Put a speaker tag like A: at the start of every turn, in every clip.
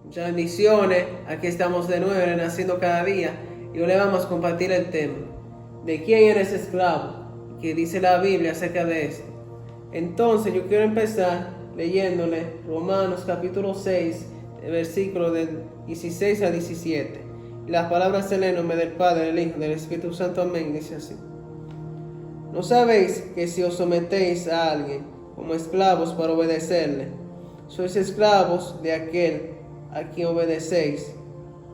A: Muchas bendiciones. Aquí estamos de nuevo en Naciendo Cada Día. Y hoy le vamos a compartir el tema de quién eres esclavo, que dice la Biblia acerca de esto. Entonces yo quiero empezar leyéndole Romanos capítulo 6, versículos del 16 al 17. Y las palabras se leen en nombre del Padre, del Hijo y del Espíritu Santo. Amén. Dice así: ¿No sabéis que si os sometéis a alguien como esclavos para obedecerle, sois esclavos de aquel a quien obedecéis,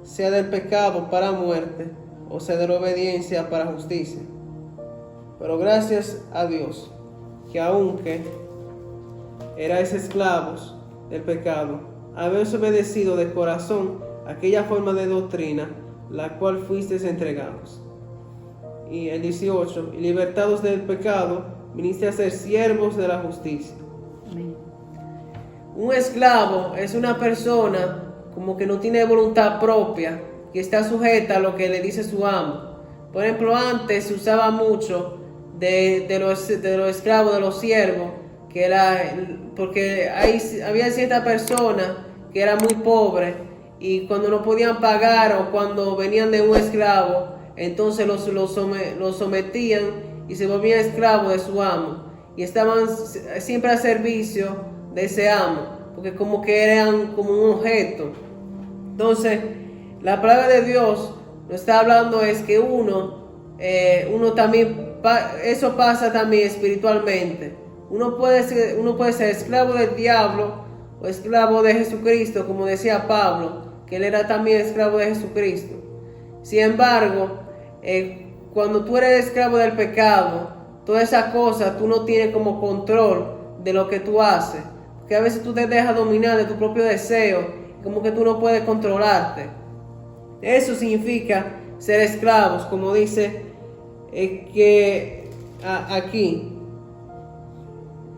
A: sea del pecado para muerte o sea de la obediencia para justicia? Pero gracias a Dios, que aunque erais esclavos del pecado, habéis obedecido de corazón aquella forma de doctrina la cual fuisteis entregados. Y el 18, y libertados del pecado, viniste a ser siervos de la justicia.
B: Amén.
A: Un esclavo es una persona como que no tiene voluntad propia, que está sujeta a lo que le dice su amo. Por ejemplo, antes se usaba mucho de los esclavos, de los siervos, que era porque había cierta persona que era muy pobre y cuando no podían pagar o cuando venían de un esclavo, entonces los sometían y se volvían esclavos de su amo y estaban siempre a servicio de ese amo, porque como que eran como un objeto. Entonces la palabra de Dios nos está hablando es que uno también, eso pasa también espiritualmente. Uno puede ser esclavo del diablo o esclavo de Jesucristo, como decía Pablo, que él era también esclavo de Jesucristo. Sin embargo, cuando tú eres esclavo del pecado, todas esas cosas, tú no tienes como control de lo que tú haces. Porque a veces tú te dejas dominar de tu propio deseo, como que tú no puedes controlarte. Eso significa ser esclavos, como dice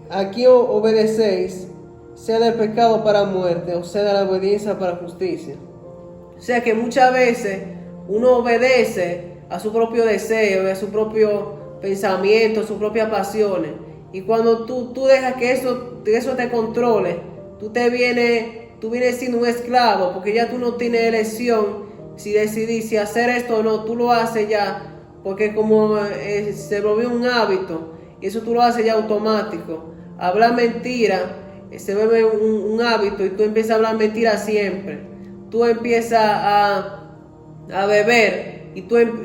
A: aquí obedecéis, sea del pecado para muerte o sea de la obediencia para justicia. O sea que muchas veces uno obedece a su propio deseo, a su propio pensamiento, a sus propias pasiones. Y cuando tú dejas que eso te controle, tú vienes siendo un esclavo, porque ya tú no tienes elección si decidir si hacer esto o no. Tú lo haces ya, porque como se volvió un hábito, y eso tú lo haces ya automático. Hablar mentira se vuelve un hábito y tú empiezas a hablar mentira siempre. Tú empiezas a beber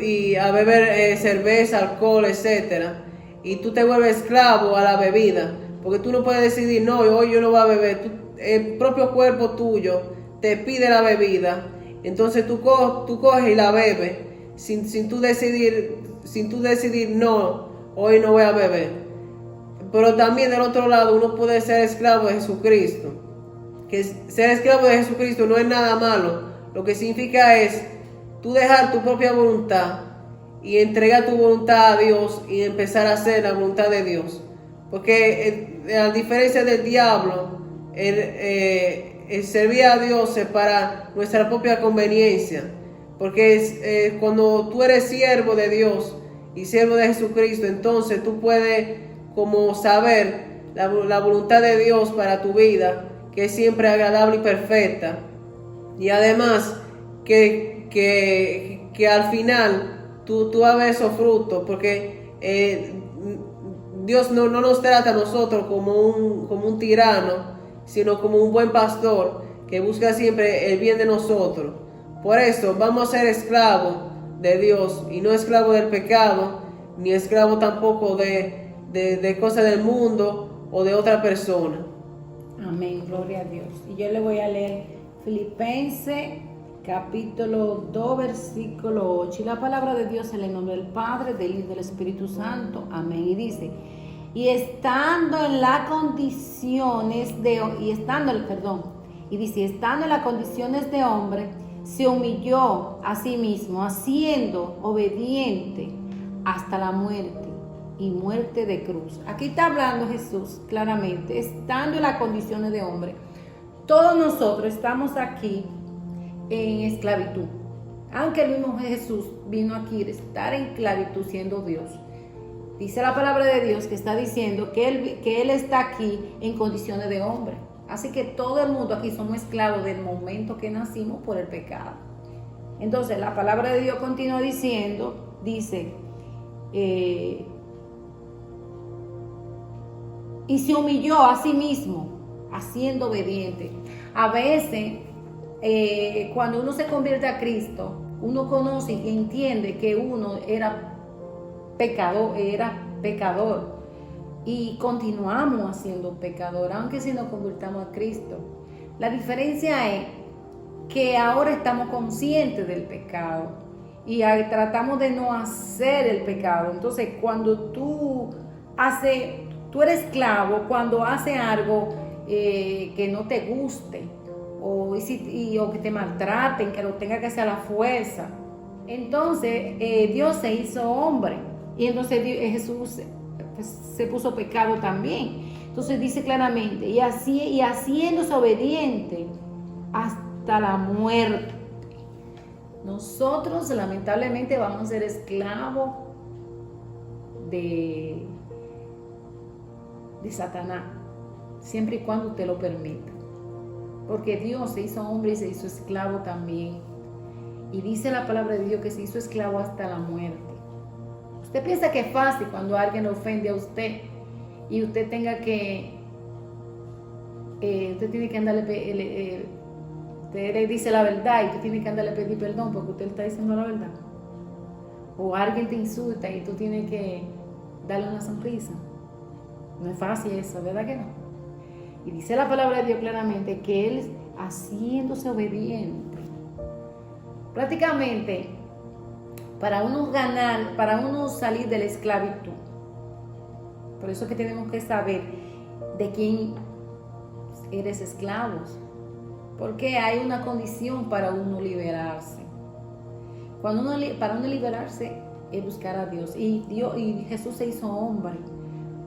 A: y a beber cerveza, alcohol, etcétera, y tú te vuelves esclavo a la bebida, porque tú no puedes decidir, no, hoy yo no voy a beber. El propio cuerpo tuyo te pide la bebida, entonces tú coges y la bebes sin tú decidir, no, hoy no voy a beber. Pero también del otro lado uno puede ser esclavo de Jesucristo, que ser esclavo de Jesucristo no es nada malo. Lo que significa es tú dejar tu propia voluntad y entregar tu voluntad a Dios y empezar a hacer la voluntad de Dios. Porque a diferencia del diablo, el servir a Dios es para nuestra propia conveniencia. Porque cuando tú eres siervo de Dios y siervo de Jesucristo, entonces tú puedes como saber la voluntad de Dios para tu vida, que es siempre agradable y perfecta. Y además que al final tú vas a ver esos frutos, porque Dios no nos trata a nosotros como un tirano, sino como un buen pastor que busca siempre el bien de nosotros. Por eso vamos a ser esclavos de Dios y no esclavos del pecado, ni esclavos tampoco de cosas del mundo o de otra persona.
B: Amén, gloria a Dios. Y yo le voy a leer Filipenses capítulo 2 versículo 8, y la palabra de Dios en el nombre del Padre, del Hijo y del Espíritu Santo. Amén. Y dice: y estando en las condiciones de hombre, se humilló a sí mismo, siendo obediente hasta la muerte, y muerte de cruz. Aquí está hablando Jesús claramente, estando en las condiciones de hombre. Todos nosotros estamos aquí en esclavitud, aunque el mismo Jesús vino aquí a estar en esclavitud siendo Dios. Dice la palabra de Dios que está diciendo que él está aquí en condiciones de hombre. Así que todo el mundo aquí somos esclavos del momento que nacimos por el pecado. Entonces la palabra de Dios continúa diciendo, dice, y se humilló a sí mismo, haciendo obediente. A veces, cuando uno se convierte a Cristo, uno conoce y entiende que uno era pecador y continuamos siendo pecador, aunque si nos convirtamos a Cristo. La diferencia es que ahora estamos conscientes del pecado y tratamos de no hacer el pecado. Entonces, cuando tú eres esclavo cuando hace algo que no te guste o que te maltraten, que lo tenga que hacer a la fuerza. Entonces Dios se hizo hombre y entonces Jesús se puso pecado también. Entonces dice claramente, y haciéndose obediente hasta la muerte. Nosotros lamentablemente vamos a ser esclavos de Satanás, siempre y cuando usted lo permita, porque Dios se hizo hombre y se hizo esclavo también, y dice la palabra de Dios que se hizo esclavo hasta la muerte. Usted piensa que es fácil cuando alguien le ofende a usted y usted tenga que usted tiene que andarle usted le dice la verdad y usted tiene que andarle a pedir perdón porque usted le está diciendo la verdad, o alguien te insulta y tú tienes que darle una sonrisa. No es fácil eso, ¿verdad que no? Y dice la palabra de Dios claramente que Él, haciéndose obediente, prácticamente para uno salir de la esclavitud. Por eso que tenemos que saber de quién eres esclavos, porque hay una condición para uno liberarse. Para uno liberarse es buscar a Dios, y Jesús se hizo hombre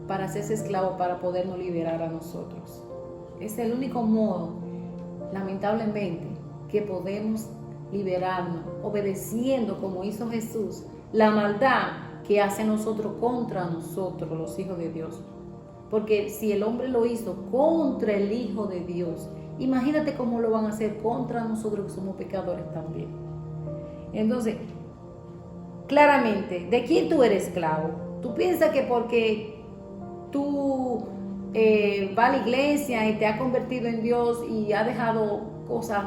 B: para hacerse esclavo, para podernos liberar a nosotros. Es el único modo, lamentablemente, que podemos liberarnos, obedeciendo como hizo Jesús la maldad que hace nosotros contra nosotros, los hijos de Dios. Porque si el hombre lo hizo contra el Hijo de Dios, imagínate cómo lo van a hacer contra nosotros que somos pecadores también. Entonces, claramente, ¿de quién tú eres esclavo? Tú piensas que porque tú vas a la iglesia y te has convertido en Dios y has dejado cosas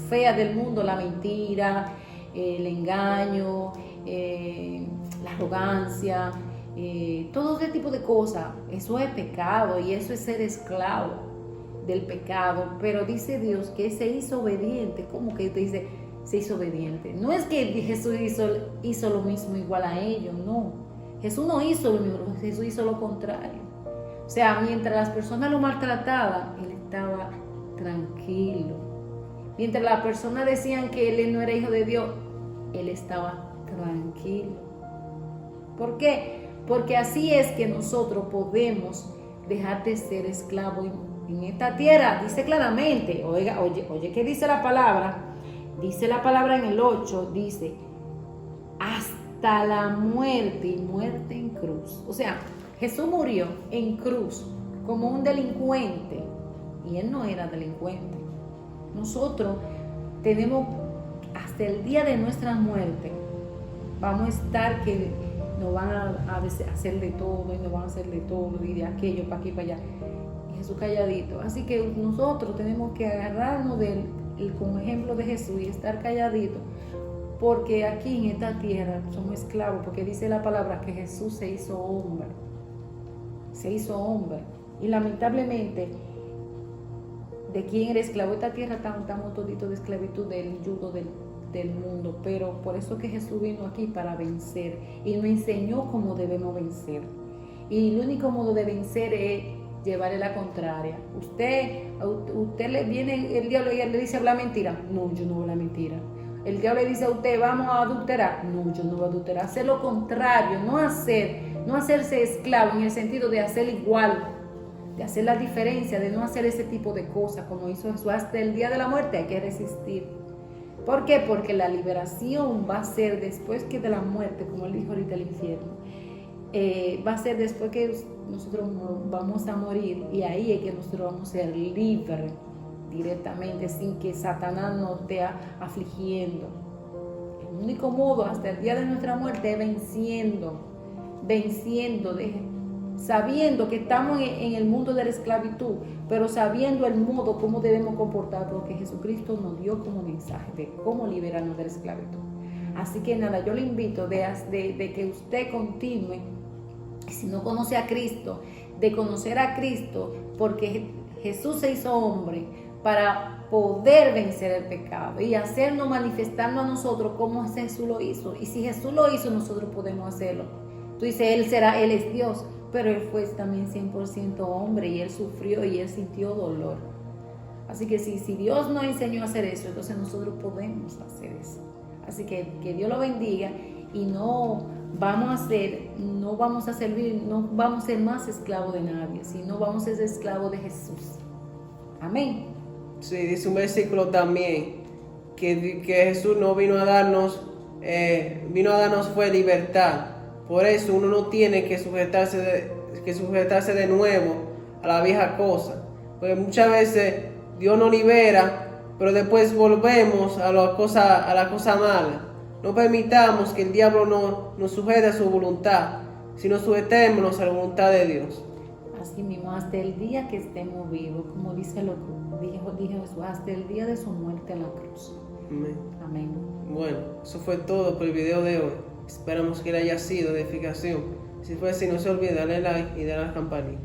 B: feas del mundo, la mentira, el engaño, la arrogancia, todo ese tipo de cosas, eso es pecado y eso es ser esclavo del pecado. Pero dice Dios que se hizo obediente. ¿Cómo que te dice se hizo obediente? No es que Jesús hizo lo mismo igual a ellos, no. Jesús no hizo lo mismo, Jesús hizo lo contrario. O sea, mientras las personas lo maltrataban, Él estaba tranquilo. Mientras las personas decían que Él no era hijo de Dios, Él estaba tranquilo. ¿Por qué? Porque así es que nosotros podemos dejar de ser esclavos en esta tierra. Dice claramente, oye, ¿qué dice la palabra? Dice la palabra en el 8, dice, hasta la muerte, y muerte en cruz. O sea, Jesús murió en cruz como un delincuente y Él no era delincuente. Nosotros tenemos hasta el día de nuestra muerte, vamos a estar que nos van a hacer de todo y nos van a hacer de todo y de aquello para aquí para allá. Y Jesús calladito. Así que nosotros tenemos que agarrarnos como ejemplo de Jesús y estar calladitos, porque aquí en esta tierra somos esclavos, porque dice la palabra que Jesús se hizo hombre. Se hizo hombre. Y lamentablemente, ¿de quién eres esclavo? Esta tierra estamos toditos de esclavitud, del yugo del mundo. Pero por eso que Jesús vino aquí para vencer y nos enseñó cómo debemos vencer. Y el único modo de vencer es llevarle la contraria. Usted le viene el diablo y le dice habla mentira. No, yo no voy a la mentira. El diablo le dice a usted vamos a adulterar. No, yo no voy a adulterar. Hacer lo contrario, no hacerse esclavo en el sentido de hacer igual, de hacer la diferencia, de no hacer ese tipo de cosas como hizo Jesús. Hasta el día de la muerte hay que resistir. ¿Por qué? Porque la liberación va a ser después que de la muerte, como él dijo ahorita, el infierno. va a ser después que nosotros vamos a morir, y ahí es que nosotros vamos a ser libres directamente, sin que Satanás nos esté afligiendo. El único modo hasta el día de nuestra muerte es venciendo, sabiendo que estamos en el mundo de la esclavitud, pero sabiendo el modo como debemos comportar, porque Jesucristo nos dio como mensaje de cómo liberarnos de la esclavitud. Así que nada, yo le invito de que usted continúe, si no conoce a Cristo, de conocer a Cristo, porque Jesús se hizo hombre para poder vencer el pecado y hacernos, manifestarnos a nosotros como Jesús lo hizo. Y si Jesús lo hizo, nosotros podemos hacerlo. Tú dices, Él es Dios, pero Él fue también 100% hombre, y Él sufrió y Él sintió dolor. Así que si Dios nos enseñó a hacer eso, entonces nosotros podemos hacer eso. Así que Dios lo bendiga, y no vamos a servir, no vamos a ser más esclavos de nadie, sino vamos a ser esclavos de Jesús. Amén.
A: Sí, dice un versículo también que Jesús no vino a darnos fue libertad. Por eso uno no tiene que sujetarse de nuevo a la vieja cosa. Porque muchas veces Dios nos libera, pero después volvemos a la cosa mala. No permitamos que el diablo nos sujete a su voluntad, sino sujetémonos a la voluntad de Dios.
B: Así mismo, hasta el día que estemos vivos, como dijo Jesús, hasta el día de su muerte en la cruz.
A: Amén.
B: Amén.
A: Bueno, eso fue todo por el video de hoy. Esperamos que le haya sido de edificación. Si fue así, no se olvide darle like y darle a la campanita.